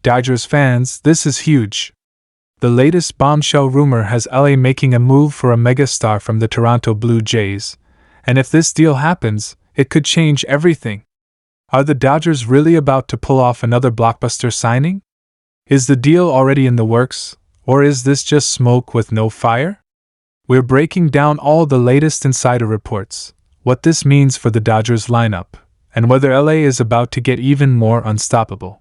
Dodgers fans, this is huge. The latest bombshell rumor has LA making a move for a megastar from the Toronto Blue Jays, and if this deal happens, it could change everything. Are the Dodgers really about to pull off another blockbuster signing? Is the deal already in the works, or is this just smoke with no fire? We're breaking down all the latest insider reports, what this means for the Dodgers lineup, and whether LA is about to get even more unstoppable.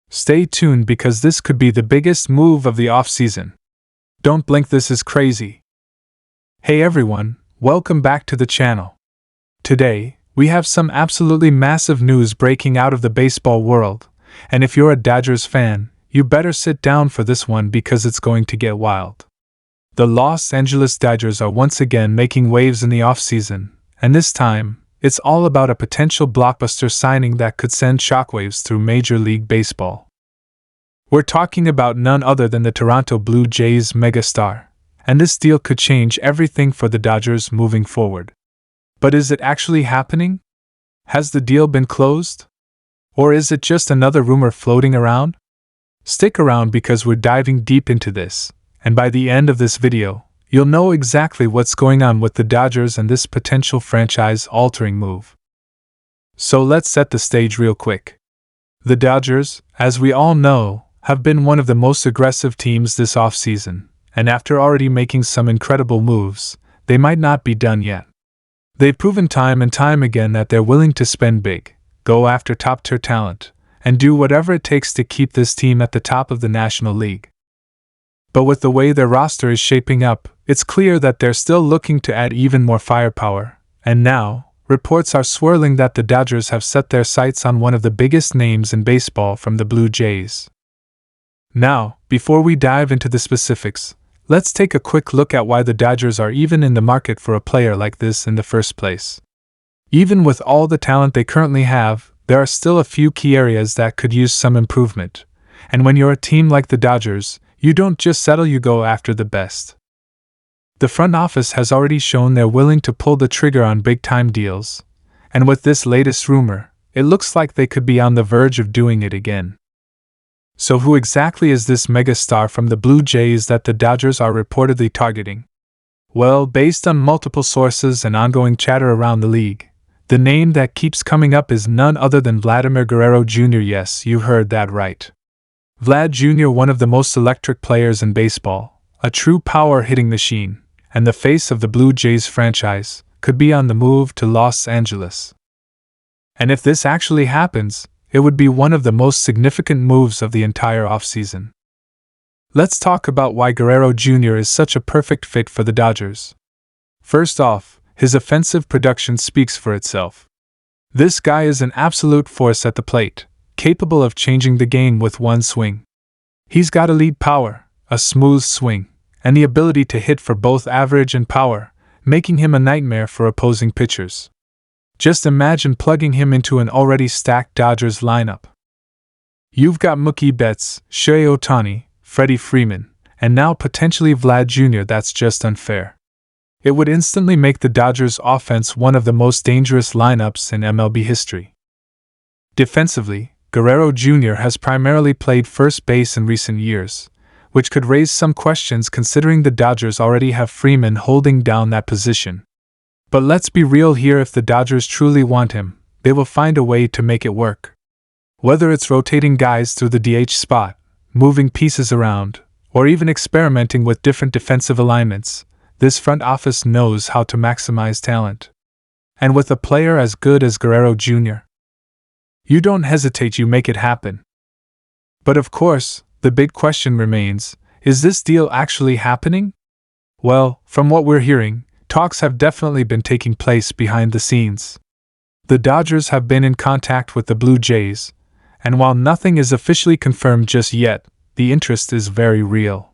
Stay tuned because this could be the biggest move of the offseason. Don't blink, this is crazy. Hey everyone, welcome back to the channel. Today, we have some absolutely massive news breaking out of the baseball world, and if you're a Dodgers fan, you better sit down for this one because it's going to get wild. The Los Angeles Dodgers are once again making waves in the offseason, and this time, it's all about a potential blockbuster signing that could send shockwaves through Major League Baseball. We're talking about none other than the Toronto Blue Jays megastar, and this deal could change everything for the Dodgers moving forward. But is it actually happening? Has the deal been closed? Or is it just another rumor floating around? Stick around because we're diving deep into this, and by the end of this video, you'll know exactly what's going on with the Dodgers and this potential franchise-altering move. So let's set the stage real quick. The Dodgers, as we all know, have been one of the most aggressive teams this offseason, and after already making some incredible moves, they might not be done yet. They've proven time and time again that they're willing to spend big, go after top-tier talent, and do whatever it takes to keep this team at the top of the National League. But with the way their roster is shaping up, it's clear that they're still looking to add even more firepower, and now, reports are swirling that the Dodgers have set their sights on one of the biggest names in baseball from the Blue Jays. Now, before we dive into the specifics, let's take a quick look at why the Dodgers are even in the market for a player like this in the first place. Even with all the talent they currently have, there are still a few key areas that could use some improvement, and when you're a team like the Dodgers, you don't just settle, you go after the best. The front office has already shown they're willing to pull the trigger on big-time deals, and with this latest rumor, it looks like they could be on the verge of doing it again. So who exactly is this megastar from the Blue Jays that the Dodgers are reportedly targeting? Well, based on multiple sources and ongoing chatter around the league, the name that keeps coming up is none other than Vladimir Guerrero Jr. Yes, you heard that right. Vlad Jr., one of the most electric players in baseball, a true power-hitting machine, and the face of the Blue Jays franchise, could be on the move to Los Angeles. And if this actually happens, it would be one of the most significant moves of the entire offseason. Let's talk about why Guerrero Jr. is such a perfect fit for the Dodgers. First off, his offensive production speaks for itself. This guy is an absolute force at the plate, capable of changing the game with one swing. He's got elite power, a smooth swing, and the ability to hit for both average and power, making him a nightmare for opposing pitchers. Just imagine plugging him into an already stacked Dodgers lineup. You've got Mookie Betts, Shohei Ohtani, Freddie Freeman, and now potentially Vlad Jr. That's just unfair. It would instantly make the Dodgers' offense one of the most dangerous lineups in MLB history. Defensively, Guerrero Jr. has primarily played first base in recent years, which could raise some questions considering the Dodgers already have Freeman holding down that position. But let's be real here, if the Dodgers truly want him, they will find a way to make it work. Whether it's rotating guys through the DH spot, moving pieces around, or even experimenting with different defensive alignments, this front office knows how to maximize talent. And with a player as good as Guerrero Jr., you don't hesitate, you make it happen. But of course, the big question remains, is this deal actually happening? Well, from what we're hearing, talks have definitely been taking place behind the scenes. The Dodgers have been in contact with the Blue Jays, and while nothing is officially confirmed just yet, the interest is very real.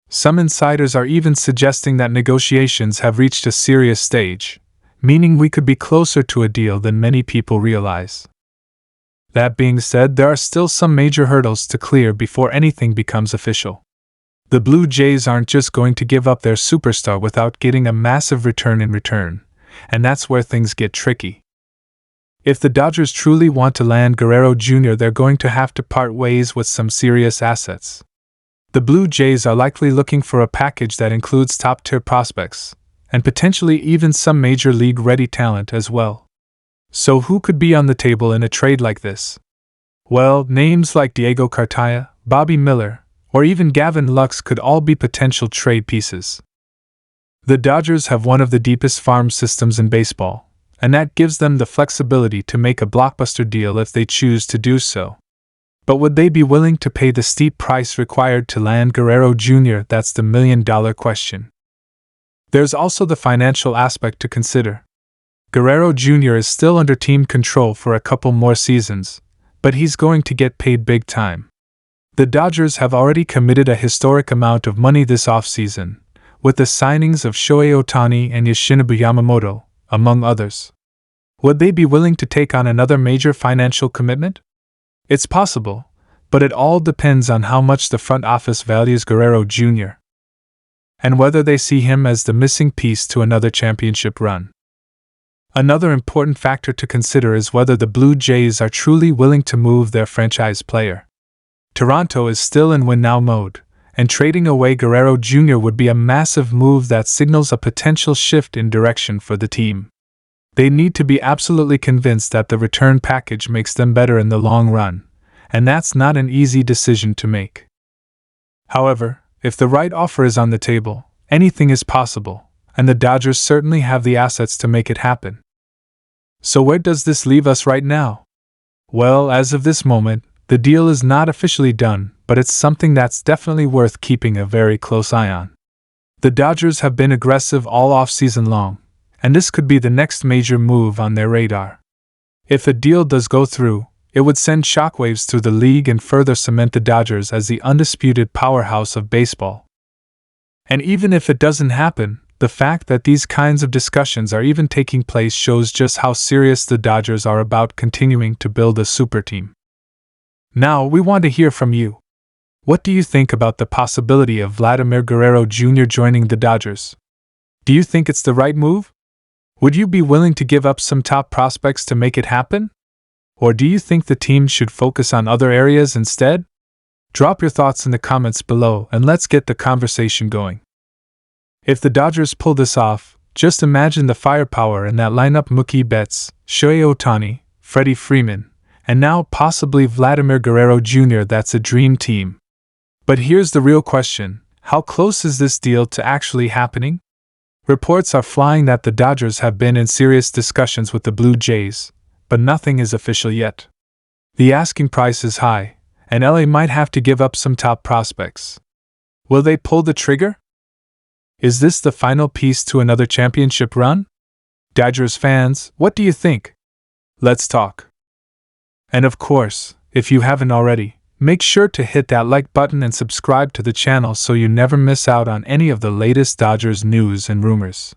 Some insiders are even suggesting that negotiations have reached a serious stage, meaning we could be closer to a deal than many people realize. That being said, there are still some major hurdles to clear before anything becomes official. The Blue Jays aren't just going to give up their superstar without getting a massive return in return, and that's where things get tricky. If the Dodgers truly want to land Guerrero Jr., they're going to have to part ways with some serious assets. The Blue Jays are likely looking for a package that includes top-tier prospects, and potentially even some major league-ready talent as well. So who could be on the table in a trade like this? Well, names like Diego Cartaya, Bobby Miller, or even Gavin Lux could all be potential trade pieces. The Dodgers have one of the deepest farm systems in baseball, and that gives them the flexibility to make a blockbuster deal if they choose to do so. But would they be willing to pay the steep price required to land Guerrero Jr.? That's the million-dollar question. There's also the financial aspect to consider. Guerrero Jr. is still under team control for a couple more seasons, but he's going to get paid big time. The Dodgers have already committed a historic amount of money this offseason, with the signings of Shohei Ohtani and Yoshinobu Yamamoto, among others. Would they be willing to take on another major financial commitment? It's possible, but it all depends on how much the front office values Guerrero Jr. and whether they see him as the missing piece to another championship run. Another important factor to consider is whether the Blue Jays are truly willing to move their franchise player. Toronto is still in win-now mode, and trading away Guerrero Jr. would be a massive move that signals a potential shift in direction for the team. They need to be absolutely convinced that the return package makes them better in the long run, and that's not an easy decision to make. However, if the right offer is on the table, anything is possible, and the Dodgers certainly have the assets to make it happen. So where does this leave us right now? Well, as of this moment, the deal is not officially done, but it's something that's definitely worth keeping a very close eye on. The Dodgers have been aggressive all offseason long, and this could be the next major move on their radar. If a deal does go through, it would send shockwaves through the league and further cement the Dodgers as the undisputed powerhouse of baseball. And even if it doesn't happen, the fact that these kinds of discussions are even taking place shows just how serious the Dodgers are about continuing to build a super team. Now, we want to hear from you. What do you think about the possibility of Vladimir Guerrero Jr. joining the Dodgers? Do you think it's the right move? Would you be willing to give up some top prospects to make it happen? Or do you think the team should focus on other areas instead? Drop your thoughts in the comments below and let's get the conversation going. If the Dodgers pull this off, just imagine the firepower in that lineup: Mookie Betts, Shohei Ohtani, Freddie Freeman, and now possibly Vladimir Guerrero Jr. That's a dream team. But here's the real question: how close is this deal to actually happening? Reports are flying that the Dodgers have been in serious discussions with the Blue Jays, but nothing is official yet. The asking price is high, and LA might have to give up some top prospects. Will they pull the trigger? Is this the final piece to another championship run? Dodgers fans, what do you think? Let's talk. And of course, if you haven't already, make sure to hit that like button and subscribe to the channel so you never miss out on any of the latest Dodgers news and rumors.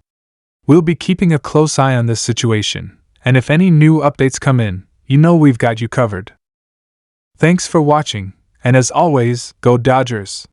We'll be keeping a close eye on this situation, and if any new updates come in, you know we've got you covered. Thanks for watching, and as always, go Dodgers!